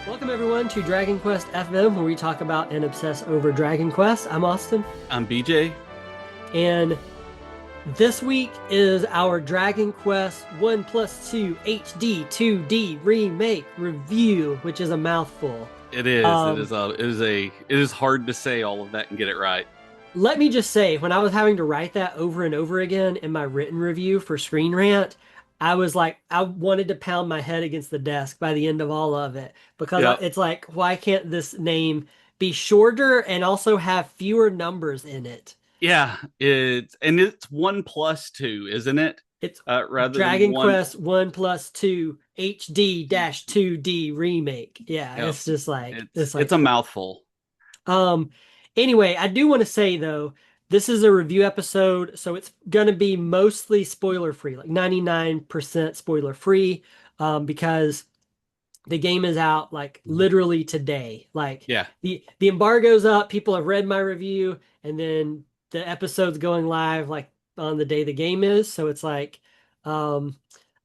Welcome everyone to Dragon Quest FM, where we talk about and obsess over Dragon Quest. I'm Austin, I'm BJ. and this week is our Dragon Quest 1 plus 2 HD 2D remake review, which is a mouthful. It is. It Um, is a. It is a. It is hard to say all of that and get it right. Let me just say, when I was having to write that over and over again in my written review for Screen Rant, I was like, I wanted to pound my head against the desk by the end of all of it because Yep. it's like, why can't this name be shorter and also have fewer numbers in it? Yeah. It's 1+2, isn't it? It's Rather than Dragon one. Quest 1 plus 2 HD-2D remake. Yeah, Yep. it's just like, it's It's like, a mouthful. Um, anyway, I do want to say though, this is a review episode, so it's gonna be mostly spoiler free, like 99% spoiler free, because the game is out like literally today. Like Yeah. the embargo's up, people have read my review, and then the episode's going live like on the day the game is. So it's like, um,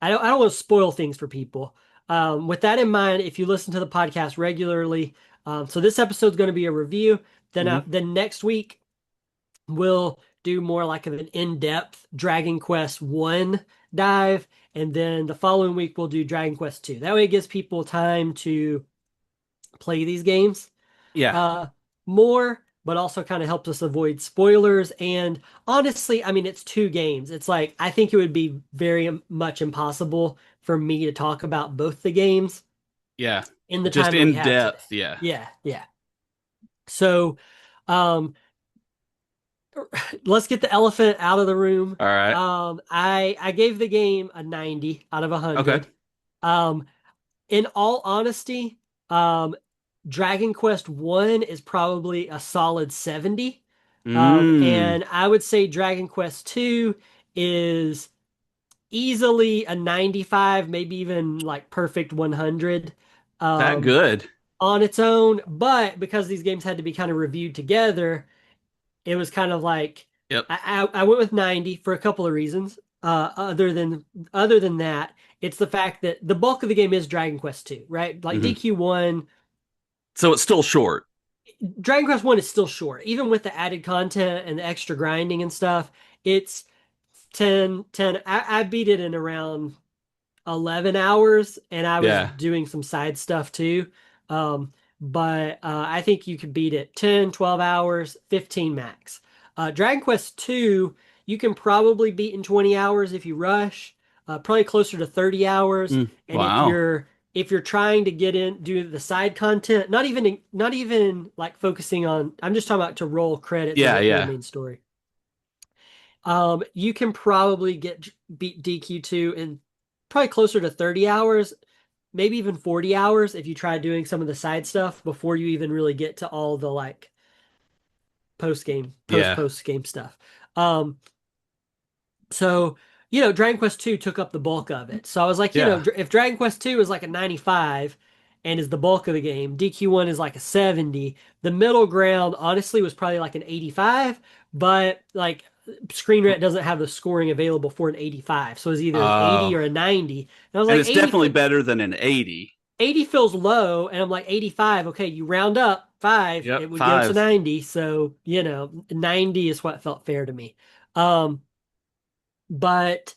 I don't want to spoil things for people. With that in mind, if you listen to the podcast regularly, so this episode's going to be a review. Hmm. Then next week we'll do more like of an in-depth Dragon Quest 1 dive, and then the following week we'll do Dragon Quest 2. That way it gives people time to play these games Yeah. uh more, but also kind of helps us avoid spoilers. And honestly, I mean, it's two games. It's like I think it would be very much impossible for me to talk about both the games Yeah. in the Just time that we in have today. depth. Yeah. Yeah, yeah. So, um let's get the elephant out of the room. All right. I gave the game a 90 out of Okay. 100. Um, in all honesty, um, Dragon Quest 1 is probably a solid 70. Mm. And I would say Dragon Quest 2 is easily a 95, maybe even like perfect 100 That um, good. on its own. But because these games had to be kind of reviewed together, it was kind of like Yep. I went with 90 for a couple of reasons. Other than that, it's the fact that the bulk of the game is Dragon Quest 2, right? Like Hmm. DQ1, So it's still short. Dragon Quest 1 is still short. Even with the added content and the extra grinding and stuff, it's 10. I beat it in around 11 hours, and I was Yeah. doing some side stuff too. But I think you could beat it 10, 12 hours, 15 max. Dragon Quest 2, you can probably beat in 20 hours if you rush, probably closer to 30 hours. Mm. And Wow. if you're trying to get in, do the side content, not even like focusing on, I'm just talking about to roll credits and Yeah. get through the Yeah. main story. You can probably beat DQ2 in probably closer to 30 hours, maybe even 40 hours if you try doing some of the side stuff before you even really get to all the like Yeah. post game stuff. Um, so, Dragon Quest 2 took up the bulk of it. So I was like, Yeah. if Dragon Quest 2 is like a 95 and is the bulk of the game, DQ1 is like a 70. The middle ground, honestly, was probably like an 85, but like Screen Rant doesn't have the scoring available for an 85. So it's either an 80 Uh, or a 90. And I was and like, it's definitely better than an 80. 80 feels low, and I'm like 85. Okay, you round up five, it Yep. would go to 5. 90. So, 90 is what felt fair to me. Um, but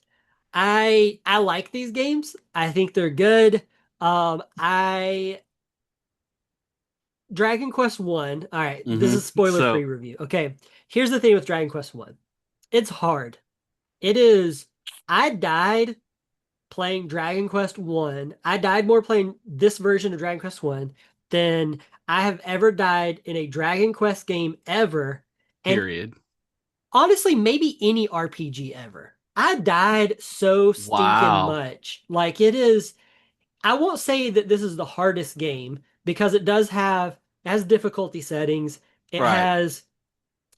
I like these games. I think they're good. I Dragon Quest 1. All right, this is spoiler-free So review. Okay, here's the thing with Dragon Quest 1. It's hard. It is. I died playing Dragon Quest 1. I died more playing this version of Dragon Quest 1 than I have ever died in a Dragon Quest game ever. And period. honestly, maybe any RPG ever. I died so stinking Wow. much. Like it is, I won't say that this is the hardest game because it has difficulty settings. It Right. has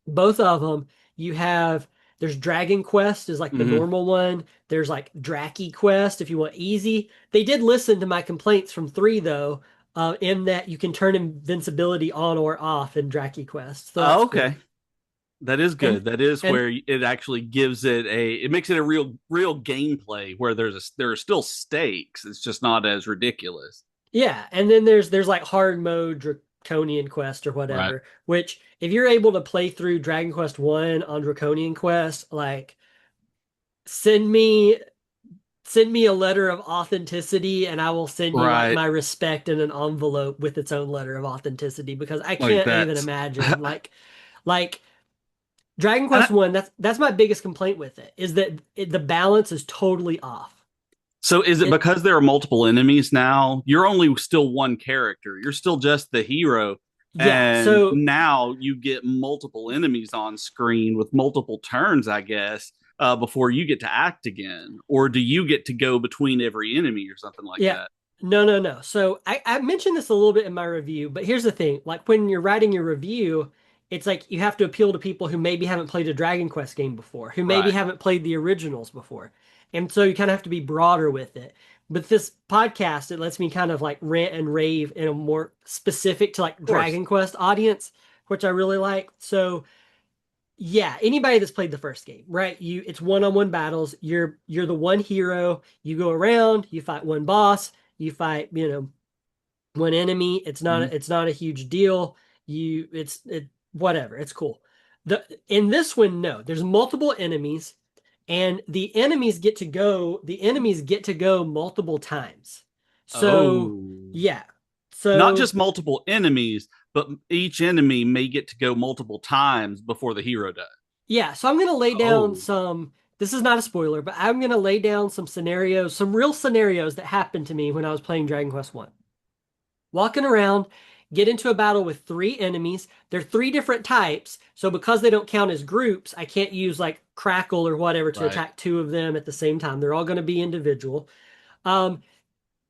both of them. You have there's Dragon Quest is like the Hmm. normal one. There's like Draki Quest if you want easy. They did listen to my complaints from 3 though, in that you can turn invincibility on or off in Draki Quest. So that's Oh, cool. okay. That is And good. That is and where it actually gives it makes it a real gameplay where there are still stakes. It's just not as ridiculous. Yeah, and then there's like hard mode Draconian Quest or Right. whatever, which if you're able to play through Dragon Quest 1 on Draconian Quest, like send me send me a letter of authenticity and I will send you like Right. my respect in an envelope with its own letter of authenticity because I Like can't even that. imagine like Dragon And Quest 1, that's my biggest complaint with it is that the balance is totally off. so is it It because there are multiple enemies now? You're only still one character. You're still just the hero. yeah, And so now you get multiple enemies on screen with multiple turns, I guess, before you get to act again. Or do you get to go between every enemy or something like yeah. that? No, no, no. So I mentioned this a little bit in my review, but here's the thing. Like when you're writing your review, it's like you have to appeal to people who maybe haven't played a Dragon Quest game before, who maybe Right. haven't played the originals before. And so you kind of have to be broader with it. But this podcast, it lets me kind of like rant and rave in a more specific to like Of course. Dragon Quest audience, which I really like. So yeah, anybody that's played the first game, right? It's one-on-one battles. You're the one hero. You go around, you fight one boss, you fight, one enemy. Mhm. It's not a huge deal. It whatever. It's cool. In this one, no, there's multiple enemies, and the enemies get to go multiple times. So Oh. yeah. Not So just multiple enemies, but each enemy may get to go multiple times before the hero does. yeah, so I'm gonna lay down Oh. some. This is not a spoiler, but I'm gonna lay down some scenarios, some real scenarios that happened to me when I was playing Dragon Quest One. Walking around, get into a battle with three enemies. They're three different types, so because they don't count as groups, I can't use like Crackle or whatever to Right. attack two of them at the same time. They're all gonna be individual. Um,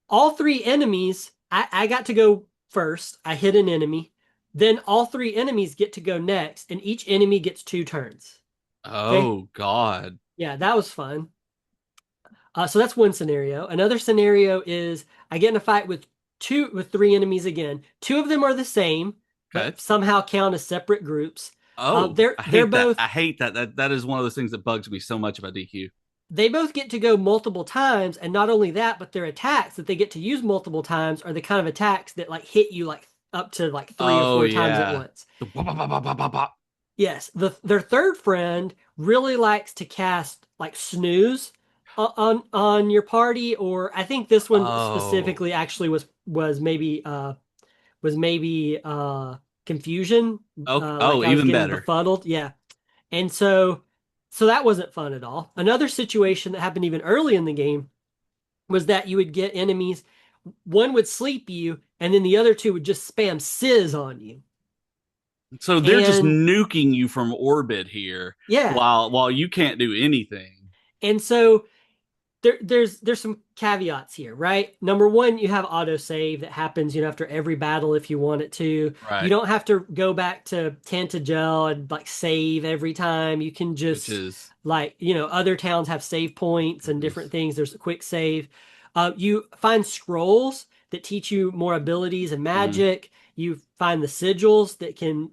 all three enemies, I got to go first. I hit an enemy. Then all three enemies get to go next, and each enemy gets two turns. Okay. Oh God. Yeah, that was fun. So that's one scenario. Another scenario is I get in a fight with three enemies again. Two of them are the same, Okay. but somehow count as separate groups. Oh, I They're hate that. I both hate that. That is one of those things that bugs me so much about DQ. they both get to go multiple times, and not only that, but their attacks that they get to use multiple times are the kind of attacks that like hit you like up to like three or Oh four times at yeah. once. The bop, bop, bop, bop, bop, bop, bop. Yes, their third friend really likes to cast like snooze on your party, or I think this one Oh. specifically actually was maybe confusion, Oh, like oh, I was even getting better. befuddled. Yeah, and so that wasn't fun at all. Another situation that happened even early in the game was that you would get enemies. One would sleep you, and then the other two would just spam sizz on you. So they're just And nuking you from orbit here yeah, while you can't do anything. and so there's some caveats here, right? Number one, you have autosave that happens, after every battle if you want it to. You Right. don't have to go back to Tantagel and like save every time. You can Which just is like, other towns have save points and different mhm. things. There's a quick save. You find scrolls that teach you more abilities and Mhm. magic. You find the sigils that can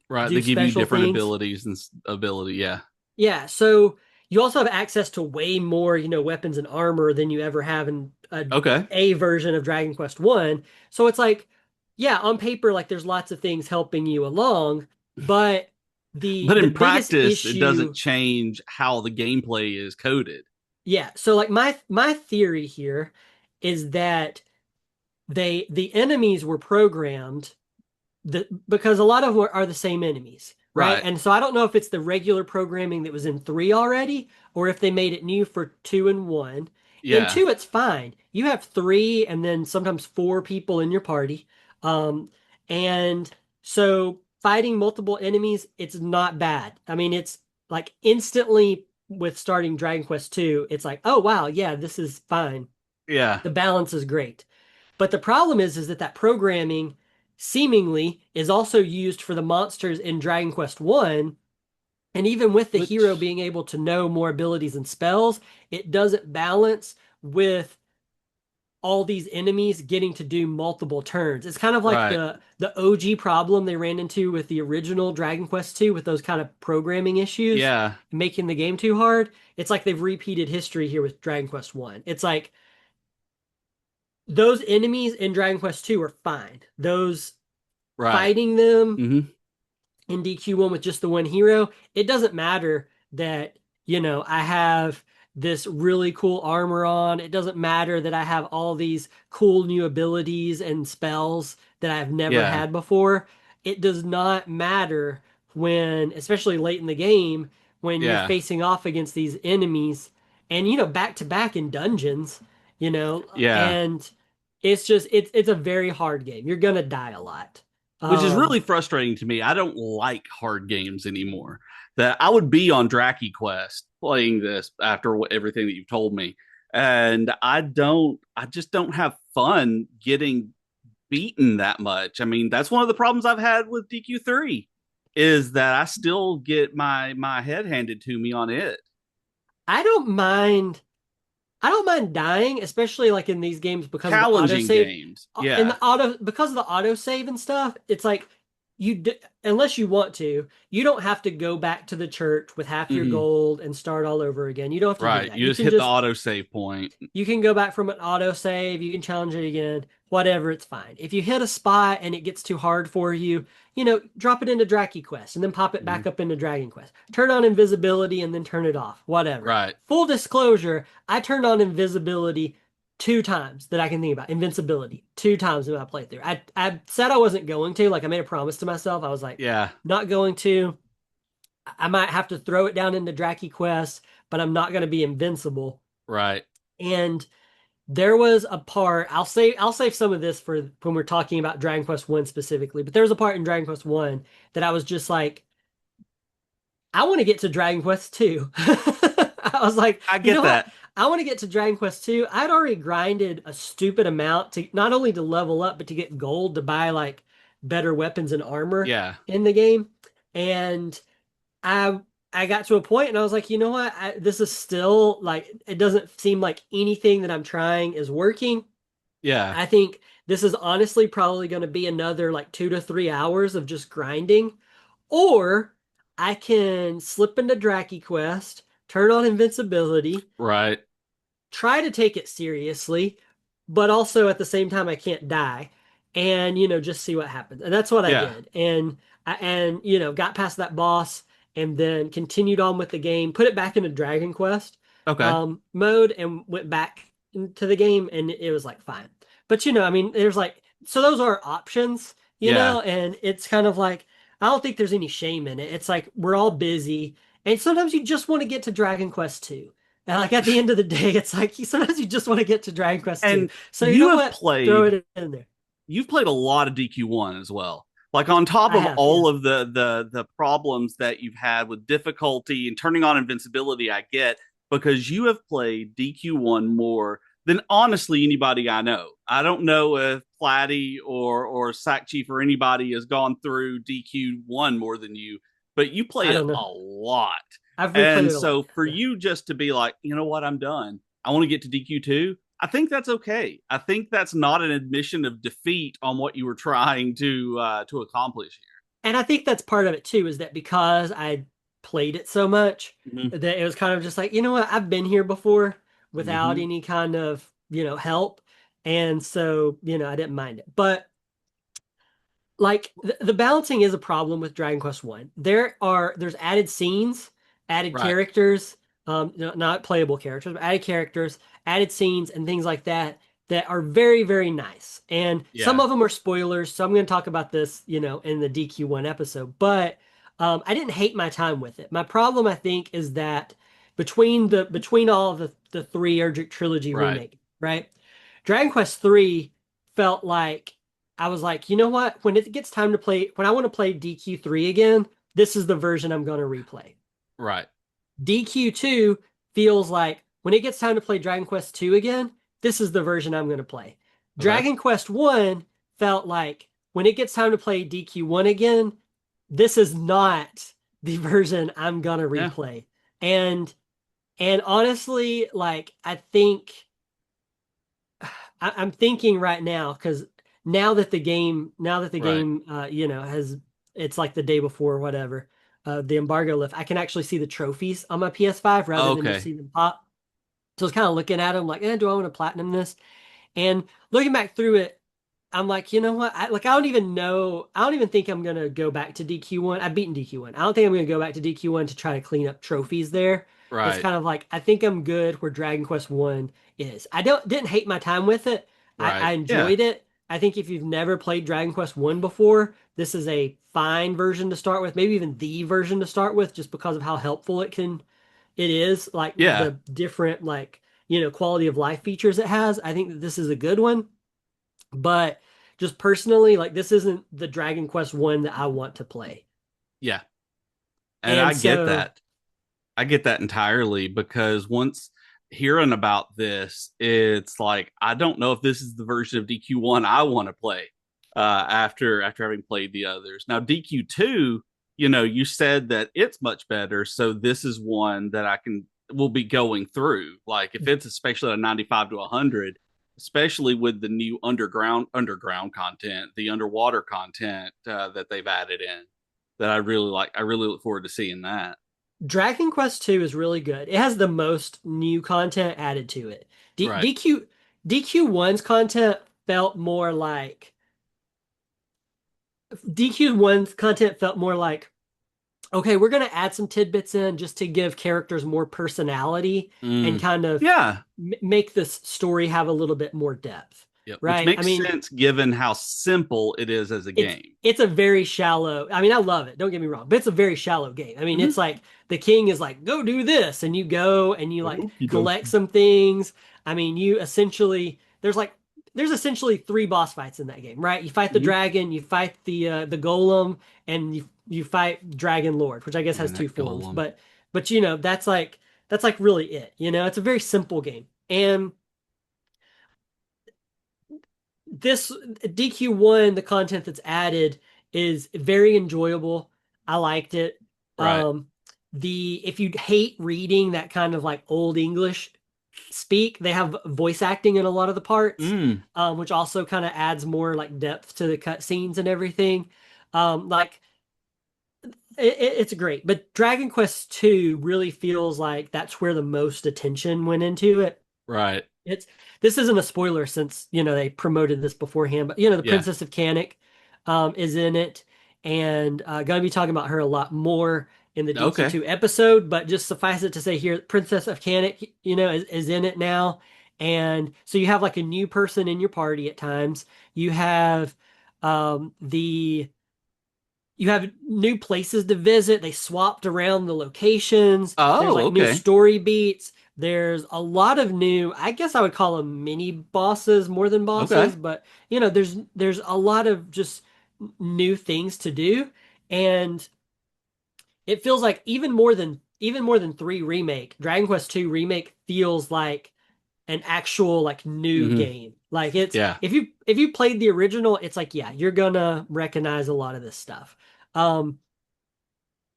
Right. do They give you special different things. abilities and ability. Yeah. Yeah, so you also have access to way more, weapons and armor than you ever have in Okay. a version of Dragon Quest One. So it's like, yeah, on paper, like there's lots of things helping you along, but But the in biggest practice, it doesn't issue, change how the gameplay is coded. yeah. So like my theory here is that the enemies were programmed because a lot of them are the same enemies, right? Right. And so I don't know if it's the regular programming that was in three already, or if they made it new for two and one. In Yeah. two, it's fine. You have three and then sometimes four people in your party. Um, and so fighting multiple enemies, it's not bad. I mean, it's like instantly with starting Dragon Quest 2, it's like, oh wow, yeah, this is fine. Yeah. The balance is great. But the problem is that programming seemingly is also used for the monsters in Dragon Quest 1. And even with the hero Which being able to know more abilities and spells, it doesn't balance with all these enemies getting to do multiple turns. It's kind of like right. the OG problem they ran into with the original Dragon Quest 2 with those kind of programming issues, Yeah. making the game too hard. It's like they've repeated history here with Dragon Quest 1. It's like those enemies in Dragon Quest 2 are fine. Those Right. fighting them Hmm. in DQ1 with just the one hero, it doesn't matter that, I have this really cool armor on. It doesn't matter that I have all these cool new abilities and spells that I've never Yeah. had before. It does not matter when, especially late in the game, when you're Yeah. facing off against these enemies and, back to back in dungeons, Yeah. and it's a very hard game. You're gonna die a lot. Which is Um, really frustrating to me. I don't like hard games anymore. That I would be on Draki Quest playing this after everything that you've told me, and I just don't have fun getting beaten that much. I mean, that's one of the problems I've had with DQ3 is that I still get my head handed to me on it. I don't mind. I don't mind dying, especially like in these games because of the Challenging autosave. games, In the yeah. auto because of the autosave and stuff, it's like unless you want to, you don't have to go back to the church with half your Hmm. gold and start all over again. You don't have to do Right, that. you You just can hit the just auto save point. you can go back from an auto save, you can challenge it again, whatever, it's fine. If you hit a spot and it gets too hard for you, drop it into Draki Quest and then pop it Mhm. back up into Dragon Quest. Turn on invisibility and then turn it off, whatever. Right, Full disclosure, I turned on invisibility two times that I can think about. Invincibility, two times in my playthrough. I said I wasn't going to, like I made a promise to myself. I was like, yeah, not going to. I might have to throw it down into Draki Quest, but I'm not going to be invincible. right. And there was a part, I'll save some of this for when we're talking about Dragon Quest 1 specifically, but there was a part in Dragon Quest 1 that I was just like, I want to get to Dragon Quest 2. I was like, I you know get what? that. I want to get to Dragon Quest 2. I'd already grinded a stupid amount to not only to level up, but to get gold to buy like better weapons and armor Yeah, in the game. And I I got to a point and I was like, you know what? This is still like it doesn't seem like anything that I'm trying is working. yeah, I think this is honestly probably going to be another like 2 to 3 hours of just grinding. Or I can slip into Draki Quest, turn on invincibility, right. try to take it seriously, but also at the same time I can't die and just see what happens. And that's what I Yeah. did. And got past that boss and then continued on with the game, put it back into Dragon Quest Okay. mode and went back into the game and it was like fine. But I mean there's like so those are options, Yeah. and it's kind of like I don't think there's any shame in it. It's like we're all busy and sometimes you just want to get to Dragon Quest 2. And like at the end of the day, it's like sometimes you just want to get to Dragon Quest 2. And So you you know have what? Throw played it in there. you've played a lot of DQ1 as well. Like on top I of have, yeah. all of the problems that you've had with difficulty and turning on invincibility, I get because you have played DQ1 more than honestly anybody I know. I don't know if Platty or Sack Chief or anybody has gone through DQ1 more than you, but you play I it don't know. a lot. I've replayed And it a lot. so for Yeah. you just to be like, you know what, I'm done. I want to get to DQ2. I think that's okay. I think that's not an admission of defeat on what you were trying to accomplish And I think that's part of it too, is that because I played it so much, here. Mm-hmm. that it was kind of just like, you know what, I've been here before without Mm-hmm. any kind of, help. And so, I didn't mind it. But like the balancing is a problem with Dragon Quest One. There's added scenes, added Right. characters, not playable characters, but added characters, added scenes, and things like that that are very very nice. And some Yeah. of them are spoilers, so I'm going to talk about this, in the DQ1 episode. But I didn't hate my time with it. My problem, I think, is that between all of the three Erdrick trilogy Right. remake, right? Dragon Quest 3 felt like I was like, you know what? When it gets time to play, when I want to play DQ3 again, this is the version I'm going to replay. Right. DQ2 feels like when it gets time to play Dragon Quest 2 again, this is the version I'm going to play. Okay. Dragon Quest 1 felt like when it gets time to play DQ1 again, this is not the version I'm going to Yeah. replay. And and honestly, like I'm thinking right now because Right. has it's like the day before or whatever the embargo lift. I can actually see the trophies on my PS5 rather than just Okay. see them pop. So I was kind of looking at them like, do I want to platinum this? And looking back through it, I'm like, you know what? I don't even know. I don't even think I'm gonna go back to DQ1. I've beaten DQ1. I don't think I'm gonna go back to DQ1 to try to clean up trophies there. It's Right. kind of like I think I'm good where Dragon Quest One is. I didn't hate my time with it. I Right. Yeah. enjoyed it. I think if you've never played Dragon Quest One before, this is a fine version to start with, maybe even the version to start with, just because of how helpful it is, like Yeah. the different quality of life features it has. I think that this is a good one. But just personally, like this isn't the Dragon Quest one that I want to play. Yeah. And And I get so that. I get that entirely because once hearing about this, it's like I don't know if this is the version of DQ1 I want to play after having played the others. Now DQ2, you said that it's much better, so this is one that I can will be going through. Like if it's especially a 95 to 100, especially with the new underground content, the underwater content that they've added in, that I really like. I really look forward to seeing that. Dragon Quest 2 is really good. It has the most new content added to it. D Right. DQ1's content felt more like DQ1's content felt more like, okay, we're going to add some tidbits in just to give characters more personality and Mm. kind of Yeah. make this story have a little bit more depth, Yep. Which right? I makes mean, sense given how simple it is as a it's game. it's a very shallow. I mean, I love it. Don't get me wrong, but it's a very shallow game. I mean, Mm-hmm. it's like the king is like, go do this, and you go and you like Okie collect dokie. some things. I mean, you essentially there's essentially three boss fights in that game, right? You fight the Mm-hmm. dragon, you fight the golem, and you fight Dragon Lord, which I guess has And two that forms. golem. But that's like really it. It's a very simple game. And this DQ1, the content that's added is very enjoyable. I liked it. Right. Um, the if you hate reading that kind of like old English speak, they have voice acting in a lot of the parts, Mm. which also kind of adds more like depth to the cutscenes and everything. Like it's great, but Dragon Quest 2 really feels like that's where the most attention went into it. Right. It's this isn't a spoiler since they promoted this beforehand, but the Yeah. Princess of Canic is in it, and gonna be talking about her a lot more in the Okay. DQ2 episode. But just suffice it to say here, Princess of Canic, is in it now, and so you have like a new person in your party at times. You have the you have new places to visit. They swapped around the locations. There's Oh, like new okay. story beats. There's a lot of new, I guess I would call them mini bosses more than Okay. bosses, but there's a lot of just new things to do. And it feels like even more than 3 remake, Dragon Quest 2 remake feels like an actual like new Mm-hmm. game. Like it's Yeah. if you played the original, it's like yeah, you're gonna recognize a lot of this stuff. Um,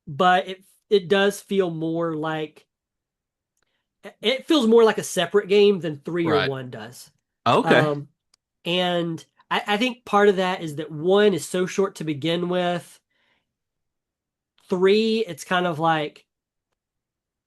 but it does feel more like it feels more like a separate game than 3 or Right. 1 does. Okay. Um, and I think part of that is that 1 is so short to begin with. 3, it's kind of like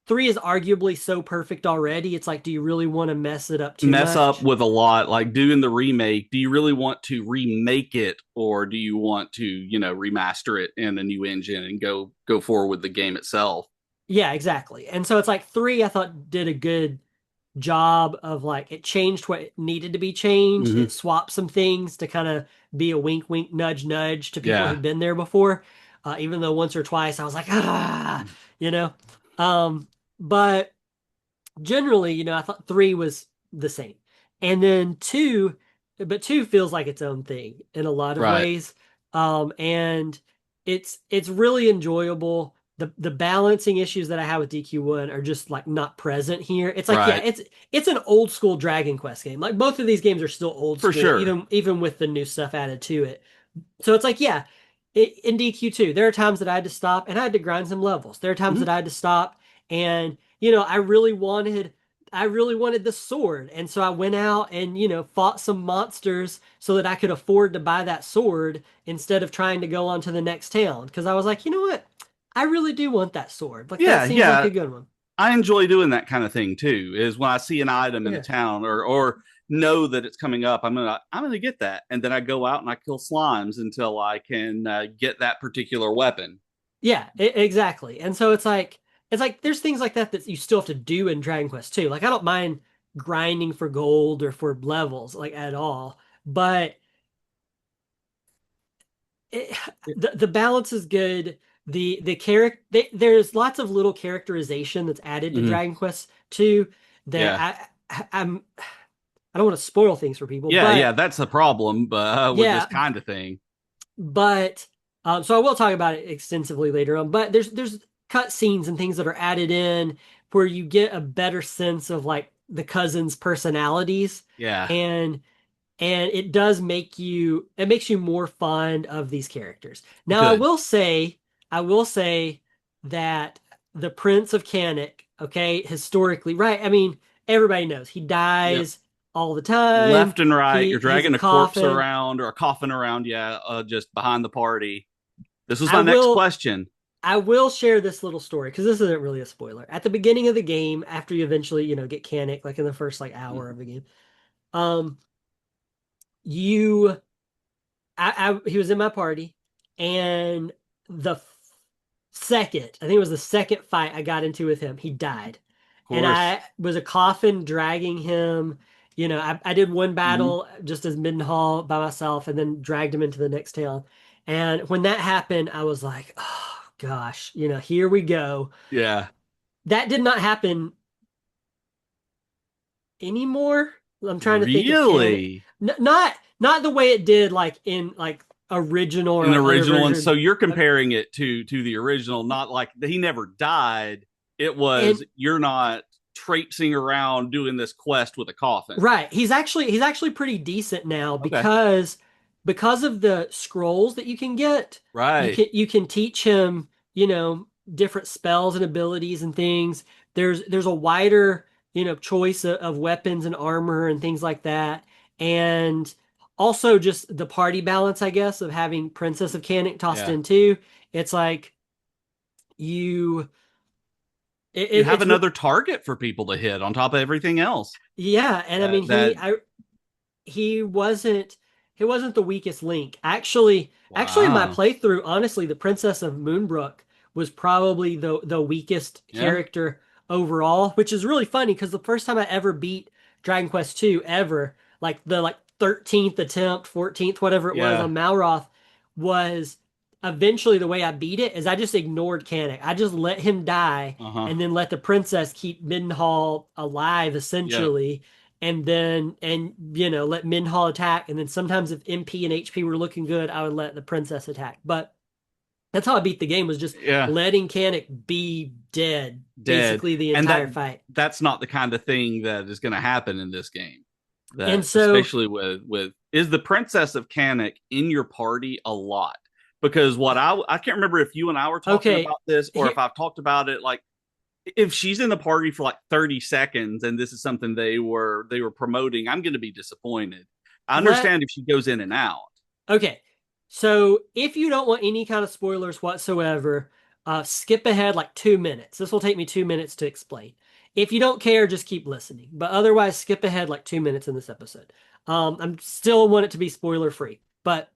3 is arguably so perfect already. It's like, do you really want to mess it up too Mess up much? with a lot, like doing the remake. Do you really want to remake it, or do you want to, remaster it in a new engine and go forward with the game itself? Yeah, exactly. And so it's like 3, I thought did a good job of like it changed what needed to be changed. It Mm-hmm. swapped some things to kind of be a wink, wink, nudge, nudge to people Yeah. who'd been there before. Even though once or twice I was like, you know. Um, but generally, I thought 3 was the same. And then 2, but 2 feels like its own thing in a lot of Right. ways. And it's really enjoyable. The balancing issues that I have with DQ1 are just like not present here. It's like, yeah, Right. it's an old school Dragon Quest game. Like both of these games are still old For school, sure. even with the new stuff added to it. So it's like, yeah, in DQ2, there are times that I had to stop and I had to grind some levels. There are times Mm-hmm. that I had to stop and, I really wanted the sword. And so I went out and, fought some monsters so that I could afford to buy that sword instead of trying to go on to the next town. Because I was like, you know what? I really do want that sword. Like that Yeah. seems like Yeah. a good one. I enjoy doing that kind of thing too. Is when I see an item in a Yeah. town, or know that it's coming up, I'm gonna get that, and then I go out and I kill slimes until I can get that particular weapon. Yeah, exactly. And so it's like there's things like that that you still have to do in Dragon Quest too. Like I don't mind grinding for gold or for levels like at all, but it, the balance is good. The character there's lots of little characterization that's added to Mm-hmm. Dragon Quest 2 that Yeah, I don't want to spoil things for people, yeah, but yeah. That's the problem with this yeah, kind of thing. but so I will talk about it extensively later on. But there's cut scenes and things that are added in where you get a better sense of like the cousins' personalities, Yeah, and it does makes you more fond of these characters. Now good. I will say that the Prince of Canic, okay, historically, right? I mean, everybody knows he Yep. dies all the time. Left and right, you're He's a dragging a corpse coffin. around or a coffin around. Yeah, just behind the party. This was I my next will question. I will share this little story because this isn't really a spoiler. At the beginning of the game, after you eventually, get Canic, like in the first like hour of the game, um, you he was in my party, and the second, I think it was the second fight I got into with him, he died. Of And course. I was a coffin dragging him. I did one Hmm. battle just as Middenhall by myself and then dragged him into the next town. And when that happened, I was like, oh gosh, here we go. Yeah. That did not happen anymore. I'm trying to think of Canic. Really? Not the way it did like in like original or In the like other original one. versions. So you're Uh, comparing it to the original, not like he never died. It And was you're not traipsing around doing this quest with a coffin. right, he's actually pretty decent now Okay. because of the scrolls that you can get. You Right. can you can teach him, different spells and abilities and things. There's a wider, choice of weapons and armor and things like that. And also just the party balance, I guess, of having Princess of Canic tossed Yeah. in too. It's like you it, You it, have it's another target for people to hit on top of everything else. yeah, and I mean That he wasn't the weakest link. Actually in my wow. playthrough, honestly, the Princess of Moonbrook was probably the weakest Yeah. character overall, which is really funny because the first time I ever beat Dragon Quest 2 ever, like the 13th attempt, 14th, whatever it was Yeah. on Malroth, was eventually the way I beat it is I just ignored Canic. I just let him die Uh-huh. and then let the princess keep Middenhall alive Yeah. essentially, and then let Minhall attack, and then sometimes if MP and HP were looking good, I would let the princess attack. But that's how I beat the game, was just Yeah. letting Canic be dead Dead. basically the And entire fight. that's not the kind of thing that is going to happen in this game. And That so especially with is the Princess of Canic in your party a lot? Because I can't remember if you and I were talking okay, about this or here if I've talked about it like if she's in the party for like 30 seconds and this is something they were promoting, I'm going to be disappointed. I let understand if she goes in and out. okay. So if you don't want any kind of spoilers whatsoever, skip ahead like 2 minutes. This will take me 2 minutes to explain. If you don't care, just keep listening. But otherwise, skip ahead like 2 minutes in this episode. I'm still want it to be spoiler free, but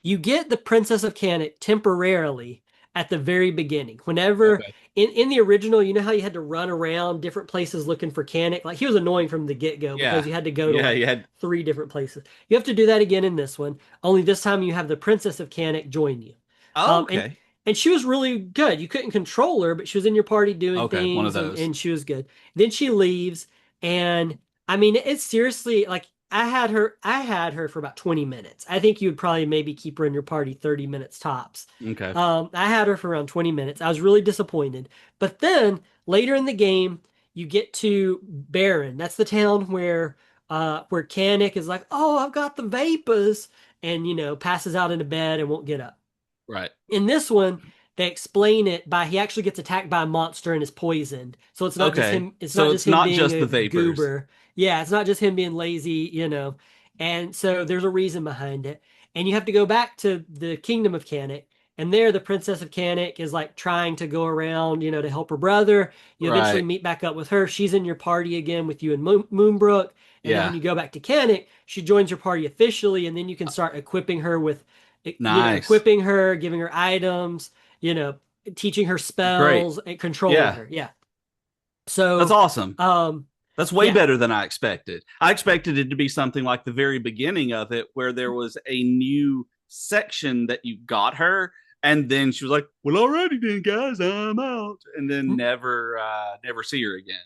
you get the Princess of Canic temporarily at the very beginning. Whenever Okay. in the original, you know how you had to run around different places looking for Canic? Like he was annoying from the get-go because Yeah. you had to go to Yeah, like you had 3 different places. You have to do that again in this one. Only this time you have the Princess of Canic join you. oh, Um, and okay. and she was really good. You couldn't control her, but she was in your party doing Okay, one of things, and, those. and she was good. Then she leaves, and I mean, it's seriously like I had her for about 20 minutes. I think you would probably maybe keep her in your party 30 minutes tops. Okay. I had her for around 20 minutes. I was really disappointed. But then later in the game, you get to Baron. That's the town where Canic is like, "Oh, I've got the vapors," and passes out into bed and won't get up. Right. In this one, they explain it by he actually gets attacked by a monster and is poisoned. So it's not just Okay. him. It's not So just it's him not being just a the vapors. goober. Yeah, it's not just him being lazy. And so there's a reason behind it. And you have to go back to the Kingdom of Canic, And there, the Princess of Canic is like trying to go around, to help her brother. You eventually Right. meet back up with her. She's in your party again with you and Moonbrook. And then when Yeah. you go back to Canic, she joins your party officially, and then you can start equipping her with, Nice. equipping her, giving her items, you know, teaching her Great. spells and controlling Yeah. her. Yeah. That's So, awesome. um, That's way yeah. better than I expected. I expected it to be something like the very beginning of it, where there was a new section that you got her, and then she was like, "Well, alrighty then, guys, I'm out," and then never see her again.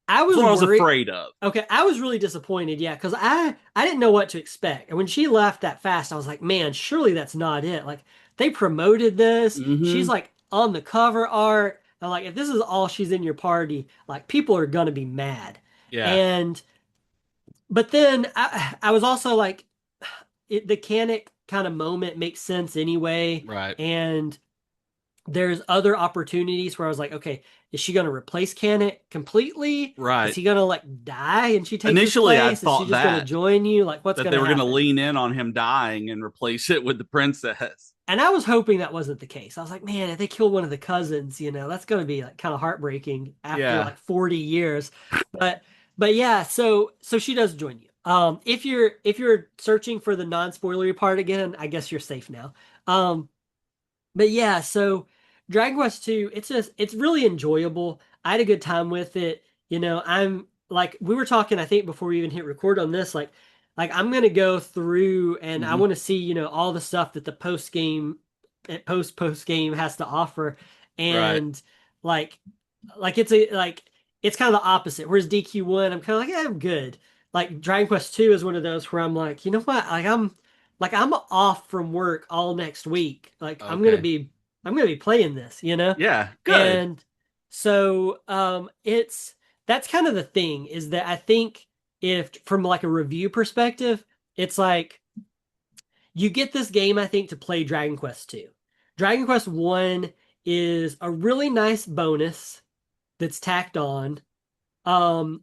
I That's was what I was worried. afraid of. Okay, I was really disappointed, yeah, because I didn't know what to expect. And when she left that fast, I was like, man, surely that's not it. Like they promoted this. She's Mm-hmm. like on the cover art. I'm like, if this is all she's in your party, like people are gonna be mad. Yeah. And but then I was also like, the Canic kind of moment makes sense anyway. Right. And there's other opportunities where I was like, okay, is she going to replace Canic completely? Is Right. he going to like die and she takes his Initially, I place? Is she thought just going to that join you? Like, what's that going they to were going to happen? lean in on him dying and replace it with the princess. And I was hoping that wasn't the case. I was like, man, if they kill one of the cousins, that's going to be like kind of heartbreaking after Yeah. like 40 years. But but yeah, so she does join you. If you're searching for the non-spoilery part again, I guess you're safe now. But yeah, so Dragon Quest 2, it's really enjoyable. I had a good time with it. I'm like we were talking, I think before we even hit record on this, like I'm gonna go through and I Mm-hmm. want to see, all the stuff that the post game has to offer. Right. And like it's kind of the opposite. Whereas DQ1, I'm kind of like, yeah, I'm good. Like Dragon Quest 2 is one of those where I'm like, you know what? Like I'm off from work all next week. Like Okay. I'm gonna be playing this. Yeah. Good. And so that's kind of the thing is that I think if from like a review perspective, it's like you get this game, I think, to play Dragon Quest 2. Dragon Quest 1 is a really nice bonus that's tacked on. Um,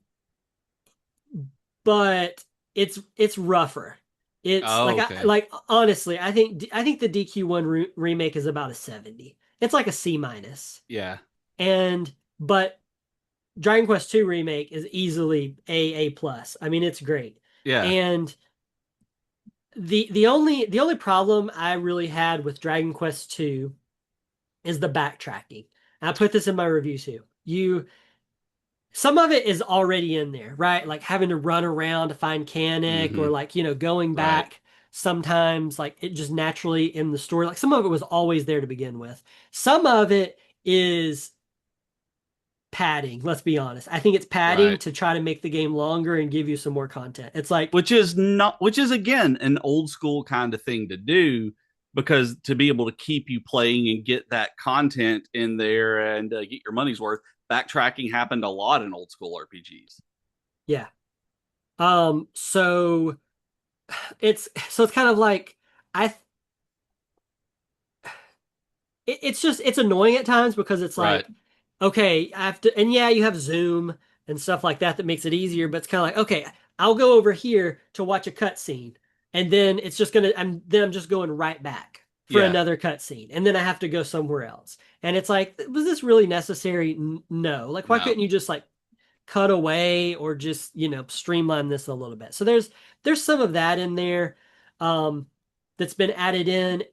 but it's rougher. It's Oh, okay. like honestly, I think the DQ1 remake is about a 70. It's like a C minus. Yeah. And but Dragon Quest 2 remake is easily A plus. I mean, it's great. Yeah. And the only problem I really had with Dragon Quest 2 is the backtracking. And I put this in my review too. Some of it is already in there, right? Like having to run around to find Canic Mm-hmm. or like, going Right. back sometimes, like it just naturally in the story. Like some of it was always there to begin with. Some of it is padding, let's be honest. I think it's padding Right. to try to make the game longer and give you some more content. It's like, Which is again an old school kind of thing to do, because to be able to keep you playing and get that content in there and get your money's worth, backtracking happened a lot in old school RPGs. yeah. So it's kind of like I it's annoying at times because it's Right. like, okay, I have to, and yeah, you have Zoom and stuff like that that makes it easier, but it's kind of like, okay, I'll go over here to watch a cutscene, and then it's just gonna, I'm just going right back for Yeah. another cutscene, and then I have to go somewhere else, and it's like, was this really necessary? No, like, why No. couldn't you just like cut away or just streamline this a little bit? So there's some of that in there, um, that's been added in.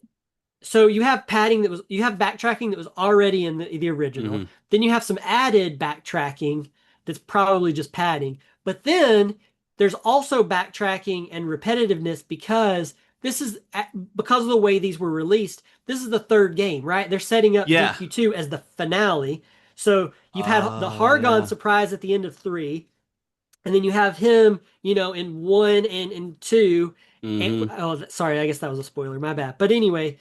So you have backtracking that was already in the original. Mm-hmm. Then you have some added backtracking that's probably just padding. But then there's also backtracking and repetitiveness because this is because of the way these were released. This is the third game, right? They're setting up Yeah. DQ2 as the finale. So you've had the Oh Hargon yeah. surprise at the end of 3, and then you have him, in 1 and in 2. And, Mm-hmm. oh, sorry, I guess that was a spoiler. My bad. But anyway,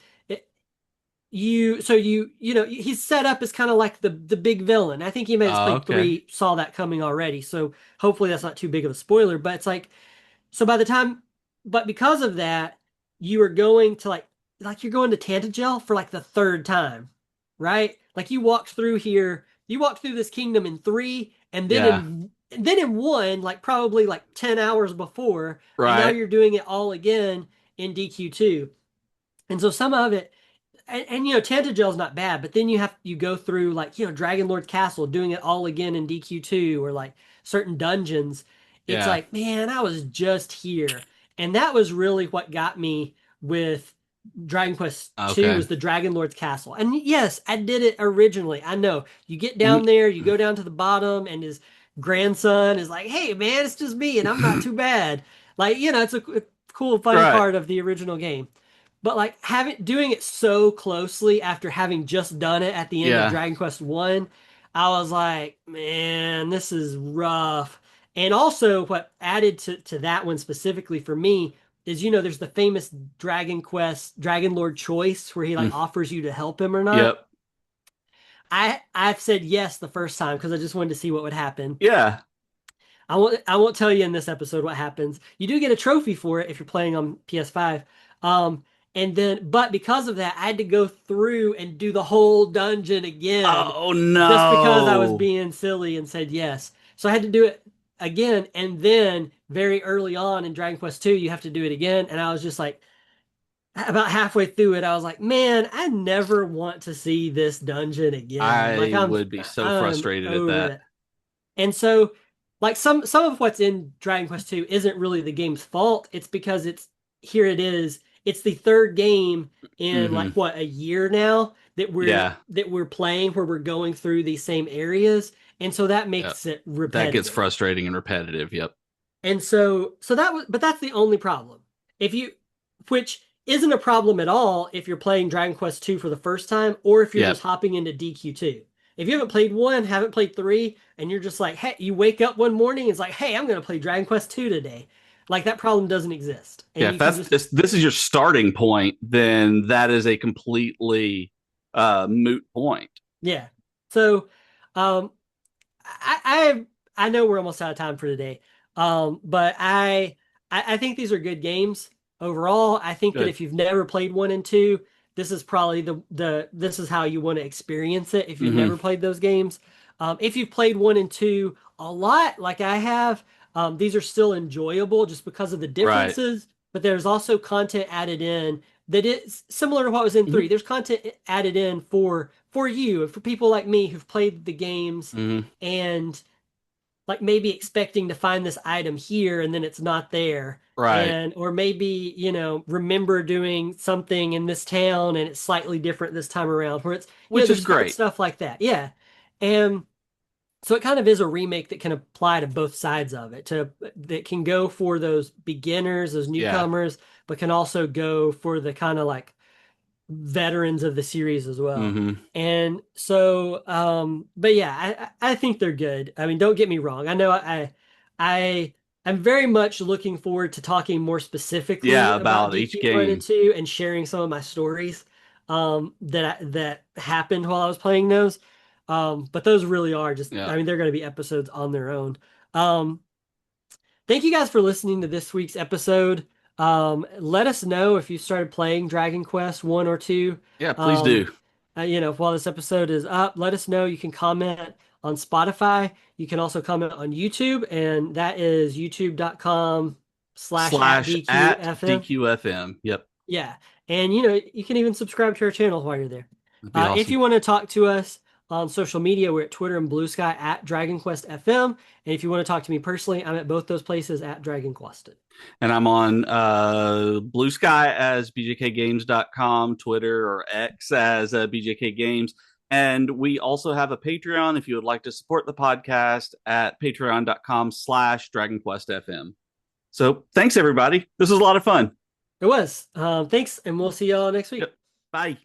he's set up as kind of like the big villain. I think you that's Oh, played okay. 3 saw that coming already, so hopefully that's not too big of a spoiler. But it's like, so by the time, but because of that, you are going to like you're going to Tantagel for like the third time, right? Like you walked through this kingdom in 3, and then Yeah. in 1, like probably like 10 hours before, and now Right. you're doing it all again in DQ2. And so some of it, and Tantagel is not bad, but then you go through like Dragon Lord Castle, doing it all again in DQ2 or like certain dungeons. It's Yeah. like, man, I was just here, and that was really what got me with Dragon Quest II Okay. was the Dragon Lord's Castle. And yes, I did it originally. I know. You get Mhm. down there, you go down to the bottom, and his grandson is like, "Hey, man, it's just me, and I'm not too bad." Like, it's a cool, funny Right. part of the original game. But like doing it so closely after having just done it at the end of Yeah. Dragon Quest One, I was like, man, this is rough. And also what added to that one specifically for me is there's the famous Dragon Quest Dragon Lord choice where he like Mm. offers you to help him or not. Yep. I've said yes the first time because I just wanted to see what would happen. Yeah. I won't tell you in this episode what happens. You do get a trophy for it if you're playing on PS5. Um, but because of that, I had to go through and do the whole dungeon again Oh just because I was no. being silly and said yes. So I had to do it again, and then very early on in Dragon Quest II, you have to do it again, and I was just like, about halfway through it, I was like, man, I never want to see this dungeon again. Like I I'm would be so I'm frustrated at over that. it. And so, like some of what's in Dragon Quest II isn't really the game's fault. It's because here it is. It's the third game in like Hmm. what, a year now that we're Yeah. that we're playing where we're going through these same areas. And so that Yep. makes it That gets repetitive. frustrating and repetitive. Yep. And so but that's the only problem. If you, which isn't a problem at all if you're playing Dragon Quest II for the first time or if you're just Yep. hopping into DQ2. If you haven't played one, haven't played three, and you're just like, hey, you wake up one morning, it's like, hey, I'm going to play Dragon Quest II today. Like that problem doesn't exist. Yeah. And If you can that's just, this is your starting point, then that is a completely moot point. yeah. So, um, I I know we're almost out of time for today. But I think these are good games overall. I think that Good. if you've never played one and two, this is probably this is how you want to experience it if you've Hmm. never played those games. If you've played one and two a lot, like I have, these are still enjoyable just because of the Right. differences. But there's also content added in that is similar to what was in Hmm. three. There's content added in for you and for people like me who've played the games Hmm. and like maybe expecting to find this item here and then it's not there, Right. and or maybe remember doing something in this town and it's slightly different this time around, where it's Which is there's great. stuff like that, yeah. And so it kind of is a remake that can apply to both sides of it, to that can go for those beginners, those Yeah. newcomers, but can also go for the kind of like veterans of the series as well. Hmm. And so, but yeah, I think they're good. I mean, don't get me wrong. I know I I'm very much looking forward to talking more specifically Yeah. about About each DQ1 and game. 2 and sharing some of my stories that happened while I was playing those. But those really are just, Yeah. I mean, they're going to be episodes on their own. Um, Thank you guys for listening to this week's episode. Let us know if you started playing Dragon Quest 1 or 2. Yeah. Please Um, do. while this episode is up, let us know. You can comment on Spotify. You can also comment on YouTube, and that is youtube.com/ at Slash at DQFM. DQFM. Yep. Yeah. And you can even subscribe to our channel while you're there. That'd be If awesome. you want to talk to us on social media, we're at Twitter and Blue Sky at Dragon Quest FM. And if you want to talk to me personally, I'm at both those places at Dragon Quested. And I'm on Blue Sky as bjkgames.com, Twitter or X as BJK Games. And we also have a Patreon if you would like to support the podcast at patreon.com/Dragon Quest FM. So thanks, everybody. This was a lot of fun. It was. Thanks, and we'll see y'all next week. Yep. Bye.